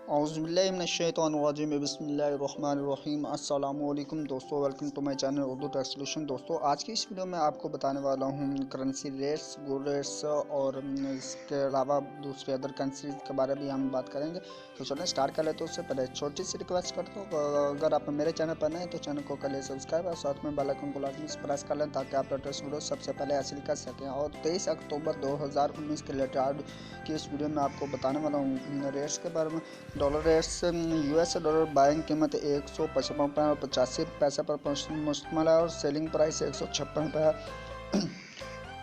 औज़ुबिल्लाहिमिनश्शैतानिर्रजीम बिस्मिल्लाहिर्रहमानिर्रहीम अस्सलामुअलैकुम दोस्तों, welcome to my channel Urdu tech solution. दोस्तों, आज की इस वीडियो में आपको बताने वाला हूँ करेंसी रेट्स, गोल्ड रेट्स और इसके अलावा दूसरे अदर करेंसीज के बारे में हम बात करेंगे। तो चलें स्टार्ट कर लेते हैं। उससे पहले छोटी सी रिक्वेस्ट करता हूँ, अगर आप मेरे चैनल पर नए हैं तो चैनल को कर ले सब्सक्राइब और साथ में बेल आइकन को लाजमी प्रेस कर लें ताकि आप लेटेस्ट वीडियो सबसे पहले हासिल कर सकें। और 23 अक्टूबर 2019 के रिलेटेड की इस वीडियो में आपको बताने वाला हूँ रेट्स के बारे में। Dollar rates US dollar buying कीमत 155.85 पर मुश्तमिल है और सेलिंग प्राइस 156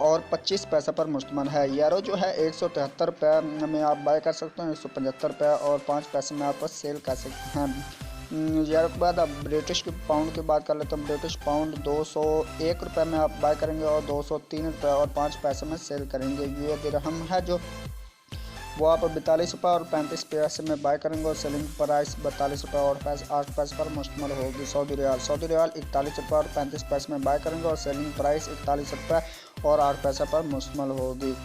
और 25 पैसे पर मुश्तमिल है। यूरो जो है 173 रुपये में आप बाय कर सकते हैं, 175 रुपये और 5 पैसे में आप सेल कर सकते हैं। यूरो के बाद अब ब्रिटिश पाउंड की बात कर लेते हैं। ब्रिटिश पाउंड 201 रुपये में आप बाय करेंगे और 203 रुपये और 5 पैसे में सेल करेंगे। यूए दिरहम है जो वो आप 42 रुपये और 35 पैसे में बाय करेंगे और सेलिंग प्राइस 42 रुपये और 8 पैसे पर मुश्तमिल होगी। सऊदी रियाल 41 रुपये और 35 पैसे में बाय करेंगे और सेलिंग प्राइस 41 रुपये और 8 पैसे पर मुश्तमिल होगी।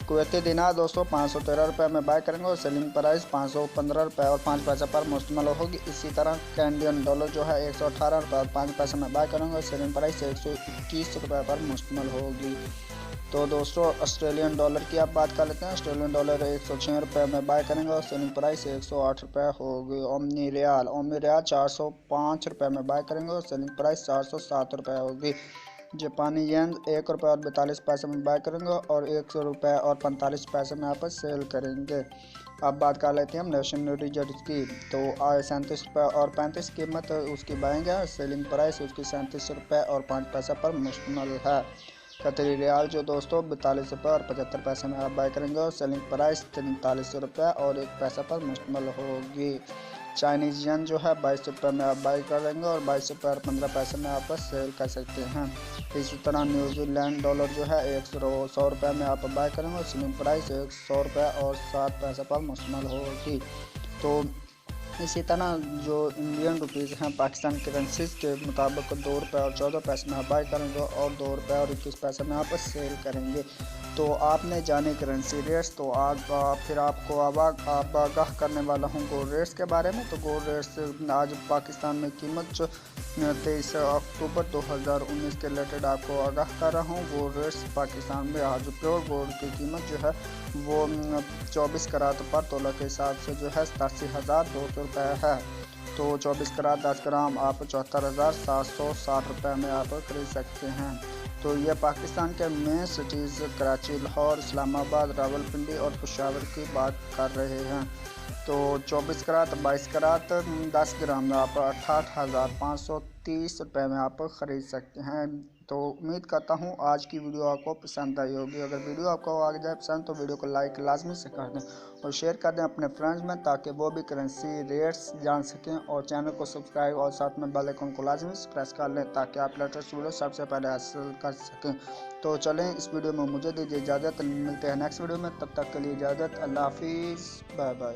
कुवैती दिनार दोस्तों 513 रुपये में बाय करेंगे और सेलिंग प्राइस 515 रुपये और 5 पैसे पर मुश्तमिल होगी। इसी तरह कैनेडियन डॉलर जो है 118 रुपये और 5 पैसे में बाय करेंगे और सेलिंग प्राइस 121 रुपये पर मुश्तमिल होगी। तो दोस्तों, ऑस्ट्रेलियन डॉलर की आप बात कर लेते हैं। ऑस्ट्रेलियन डॉलर 106 रुपये में बाय करेंगे और सेलिंग प्राइस 108 रुपये होगी। ओमनी रियाल 405 रुपये में बाय करेंगे और सेलिंग प्राइस 407 रुपये होगी। जापानी येन 1 रुपये और 42 पैसे में बाय करेंगे और 100 रुपये और 45 पैसे में आप सेल करेंगे। अब बात कर लेते हैं हम नेशनल रिजर्व की। तो 37 रुपये और 35 कीमत उसकी बाइंग है, सेलिंग प्राइस उसकी 37 रुपये और 5 पैसे पर मुश्तमिल है। कतरी रियाल जो दोस्तों 42 रुपये और 75 पैसे में आप बाय करेंगे और सेलिंग प्राइस 43 रुपये और 1 पैसे पर मुश्तमिल होगी। चाइनीज येन जो है 22 रुपये में आप बाय करेंगे और 22 रुपये और 15 पैसे में आप सेल कर सकते हैं। इसी तरह न्यूजीलैंड डॉलर जो है 100 रुपये में आप बाय करेंगे और सेलिंग प्राइस 100 रुपये और 7 पैसे पर मुश्तमिल होगी। तो इसी तरह जो इंडियन रुपीज़ हैं पाकिस्तान करेंसीज के मुताबिक 2 रुपये और 14 पैसे में आप बाय करेंगे और 2 रुपये और 21 पैसे में आप सेल करेंगे। तो आपने जाने करेंसी रेट्स। तो आज फिर आपको आगाह करने वाला हूँ गोल्ड रेट्स के बारे में। तो गोल्ड रेट्स आज पाकिस्तान में कीमत जो 23 अक्टूबर 2019 के रिलेटेड आपको आगाह कर रहा हूँ। गोल्ड रेट्स पाकिस्तान में आज प्योर गोल्ड की कीमत जो है वो 24 करात पर तोला के हिसाब से जो है 87,200 रुपये है। तो 24 करात 10 ग्राम आप 74,760 रुपये में आप खरीद सकते हैं। तो ये पाकिस्तान के मेन सिटीज़ कराची, लाहौर, इस्लामाबाद, रावलपिंडी और पेशावर की बात कर रहे हैं। तो 24 करात 22 करात 10 ग्राम आप 68,530 रुपये में आप ख़रीद सकते हैं। तो उम्मीद करता हूँ आज की वीडियो आपको पसंद आई होगी। अगर वीडियो आपको आ जाए पसंद तो वीडियो को लाइक लाजमी से कर दें और शेयर कर दें अपने फ्रेंड्स में ताकि वो भी करेंसी रेट्स जान सकें। और चैनल को सब्सक्राइब और साथ में बेल आइकन को लाजमी से प्रेस कर लें ताकि आप लेटेस्ट वीडियो सबसे पहले हासिल कर सकें। तो चलें इस वीडियो में मुझे दीजिए इजाज़त, मिलते हैं नेक्स्ट वीडियो में। तब तक के लिए इजाज़त, अल्लाह हाफिज़, बाय बाय।